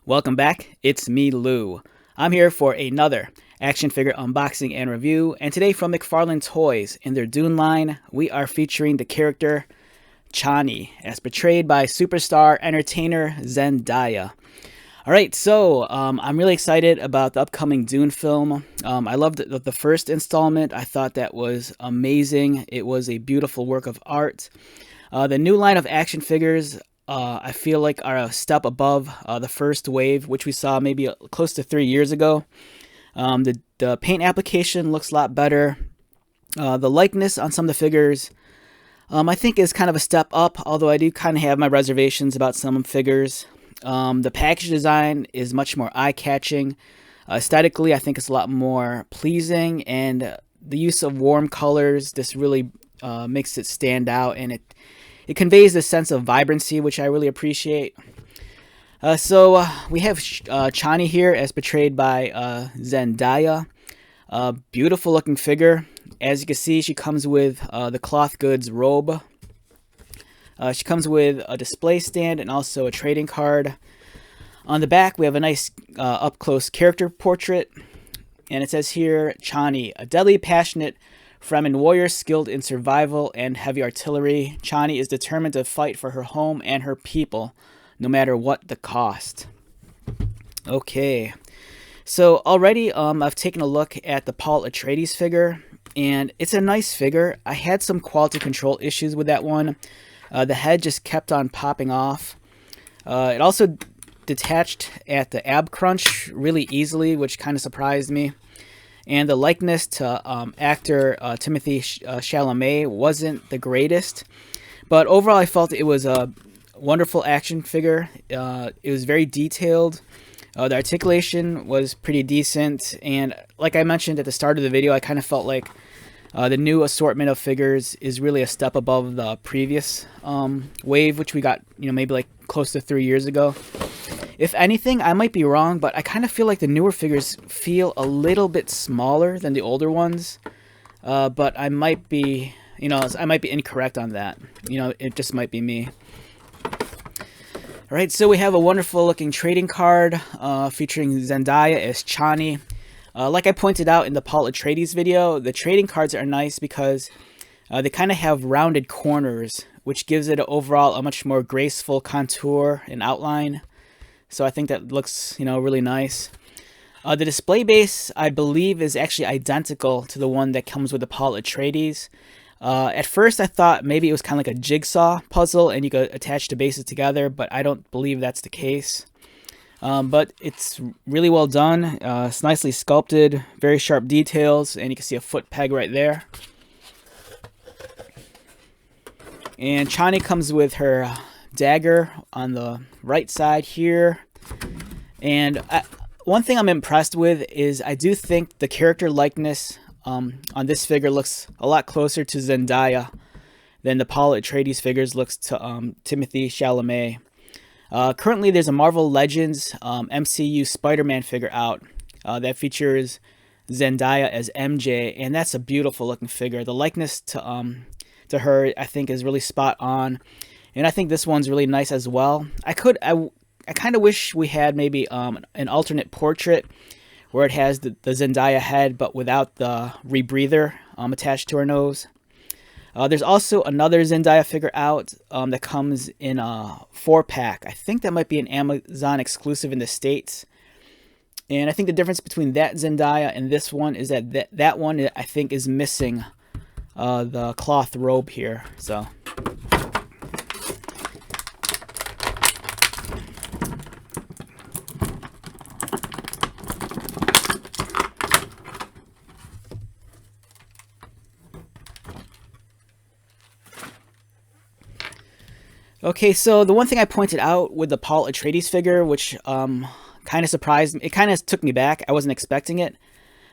Welcome back, it's me, Lou. I'm here for another action figure unboxing and review, and today from McFarlane Toys, in their Dune line, we are featuring the character Chani, as portrayed by superstar entertainer Zendaya. Alright, so I'm really excited about the upcoming Dune film. I loved the first installment. I thought that was amazing. It was a beautiful work of art. The new line of action figures I feel like are a step above the first wave, which we saw maybe close to 3 years ago. The paint application looks a lot better. The likeness on some of the figures I think is kind of a step up, although I do kind of have my reservations about some figures. The package design is much more eye-catching. Aesthetically, I think it's a lot more pleasing, and the use of warm colors just really makes it stand out, and it conveys a sense of vibrancy, which I really appreciate. So we have Chani here as portrayed by Zendaya. Beautiful looking figure. As you can see, she comes with the cloth goods robe. She comes with a display stand and also a trading card. On the back, we have a nice up-close character portrait. And it says here, Chani, a deadly, passionate Fremen warrior skilled in survival and heavy artillery. Chani is determined to fight for her home and her people, no matter what the cost. Okay, so already I've taken a look at the Paul Atreides figure, and it's a nice figure. I had some quality control issues with that one. The head just kept on popping off. It also detached at the ab crunch really easily, which kind of surprised me. And the likeness to actor Timothée Chalamet wasn't the greatest. But overall, I felt it was a wonderful action figure. It was very detailed. The articulation was pretty decent. And like I mentioned at the start of the video, I kind of felt like the new assortment of figures is really a step above the previous wave, which we got, maybe like close to 3 years ago. If anything, I might be wrong, but I kind of feel like the newer figures feel a little bit smaller than the older ones. But I might be, I might be incorrect on that. It just might be me. All right, so we have a wonderful looking trading card featuring Zendaya as Chani. Like I pointed out in the Paul Atreides video, the trading cards are nice because they kind of have rounded corners, which gives it overall a much more graceful contour and outline. So I think that looks, really nice. The display base, I believe, is actually identical to the one that comes with the Paul Atreides. At first, I thought maybe it was kind of like a jigsaw puzzle and you could attach the bases together, but I don't believe that's the case. But it's really well done. It's nicely sculpted, very sharp details, and you can see a foot peg right there. And Chani comes with her dagger on the right side here. And one thing I'm impressed with is I do think the character likeness on this figure looks a lot closer to Zendaya than the Paul Atreides figures looks to Timothée Chalamet. Currently, there's a Marvel Legends MCU Spider-Man figure out that features Zendaya as MJ, and that's a beautiful looking figure. The likeness to her, I think, is really spot on, and I think this one's really nice as well. I kind of wish we had maybe an alternate portrait where it has the Zendaya head, but without the rebreather attached to her nose. There's also another Zendaya figure out that comes in a 4-pack. I think that might be an Amazon exclusive in the States. And I think the difference between that Zendaya and this one is that one, I think, is missing the cloth robe here. So okay, so the one thing I pointed out with the Paul Atreides figure, which kind of surprised me, it kind of took me back. I wasn't expecting it.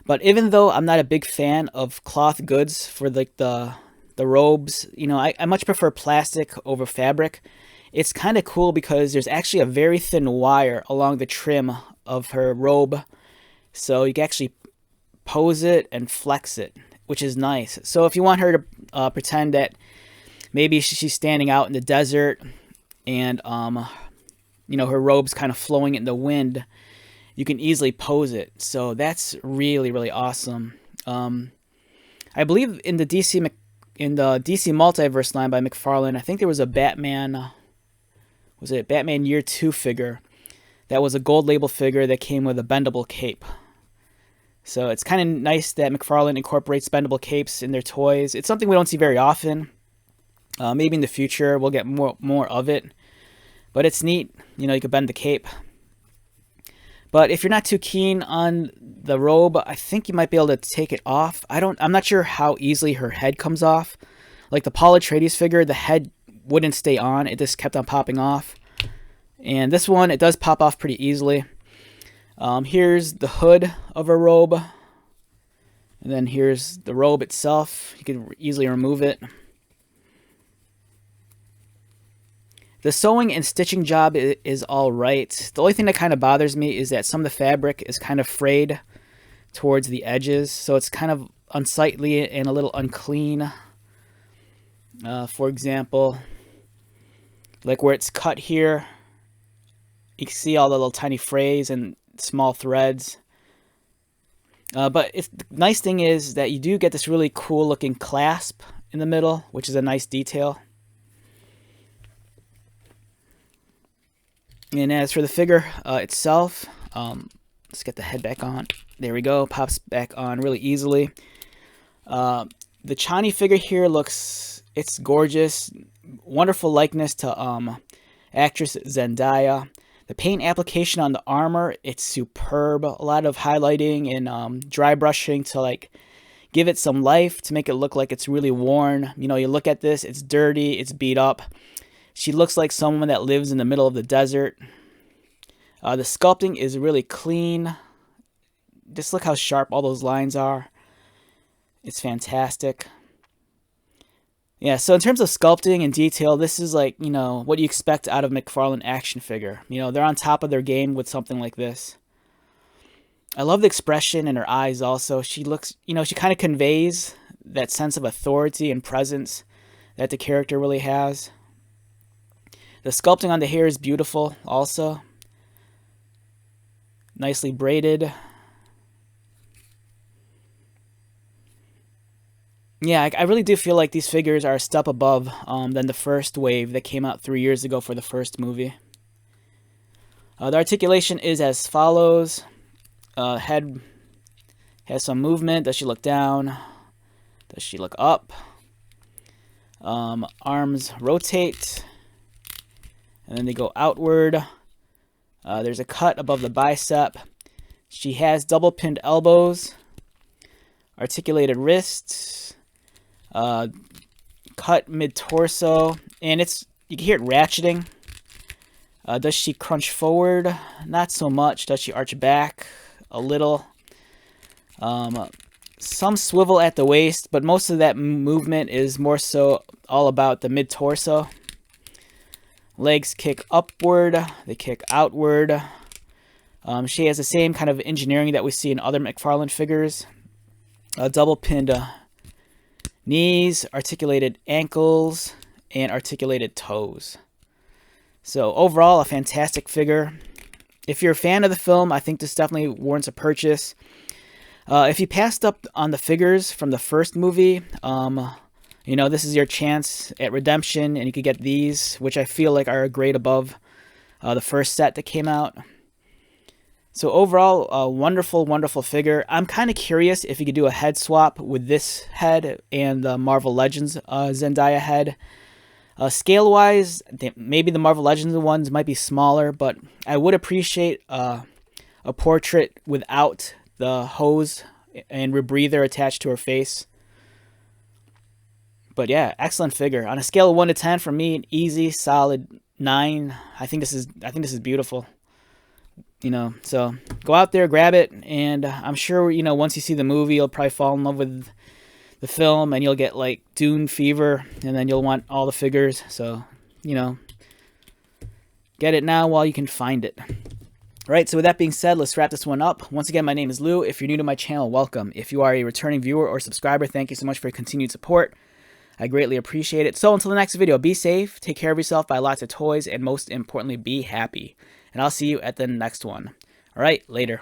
But even though I'm not a big fan of cloth goods for like the robes, I much prefer plastic over fabric. It's kind of cool because there's actually a very thin wire along the trim of her robe. So you can actually pose it and flex it, which is nice. So if you want her to pretend that maybe she's standing out in the desert and her robe's kind of flowing in the wind, you can easily pose it. So that's really, really awesome. I believe in the DC Multiverse line by McFarlane, I think there was a Batman, was it Batman Year 2 figure that was a gold label figure that came with a bendable cape. So it's kind of nice that McFarlane incorporates bendable capes in their toys. It's something we don't see very often. Maybe in the future we'll get more of it. But it's neat. You can bend the cape. But if you're not too keen on the robe, I think you might be able to take it off. I'm not sure how easily her head comes off. Like the Paul Atreides figure, the head wouldn't stay on. It just kept on popping off. And this one, it does pop off pretty easily. Here's the hood of a robe. And then here's the robe itself. You can easily remove it. The sewing and stitching job is all right. The only thing that kind of bothers me is that some of the fabric is kind of frayed towards the edges. So it's kind of unsightly and a little unclean. For example, like where it's cut here, you can see all the little tiny frays and small threads. But the nice thing is that you do get this really cool looking clasp in the middle, which is a nice detail. And as for the figure itself, let's get the head back on. There we go. Pops back on really easily. The Chani figure here it's gorgeous. Wonderful likeness to actress Zendaya. The paint application on the armor, it's superb. A lot of highlighting and dry brushing to give it some life, to make it look like it's really worn. You look at this, it's dirty, it's beat up. She looks like someone that lives in the middle of the desert. The sculpting is really clean. Just look how sharp all those lines are. It's fantastic. Yeah, so in terms of sculpting and detail, this is what you expect out of McFarlane action figure. They're on top of their game with something like this. I love the expression in her eyes also. She looks, she kind of conveys that sense of authority and presence that the character really has. The sculpting on the hair is beautiful also. Nicely braided. Yeah, I really do feel like these figures are a step above than the first wave that came out 3 years ago for the first movie. The articulation is as follows. Head has some movement. Does she look down? Does she look up? Arms rotate. And then they go outward. There's a cut above the bicep. She has double pinned elbows. Articulated wrists. Cut mid-torso. And you can hear it ratcheting. Does she crunch forward? Not so much. Does she arch back? A little. Some swivel at the waist, but most of that movement is more so all about the mid-torso. Legs kick upward. They kick outward. She has the same kind of engineering that we see in other McFarlane figures. Double pinned knees, articulated ankles, and articulated toes. So overall, a fantastic figure. If you're a fan of the film, I think this definitely warrants a purchase. If you passed up on the figures from the first movie, this is your chance at redemption, and you could get these, which I feel like are a grade above the first set that came out. So overall, a wonderful, wonderful figure. I'm kind of curious if you could do a head swap with this head and the Marvel Legends Zendaya head. Scale-wise, maybe the Marvel Legends ones might be smaller, but I would appreciate a portrait without the hose and rebreather attached to her face. But yeah, excellent figure. On a scale of 1 to 10, for me, an easy, solid 9. I think this is beautiful. So go out there, grab it, and I'm sure, once you see the movie, you'll probably fall in love with the film, and you'll get Dune fever, and then you'll want all the figures. So, get it now while you can find it. All right, so with that being said, let's wrap this one up. Once again, my name is Lou. If you're new to my channel, welcome. If you are a returning viewer or subscriber, thank you so much for your continued support. I greatly appreciate it. So until the next video, be safe, take care of yourself, buy lots of toys, and most importantly, be happy. And I'll see you at the next one. All right, later.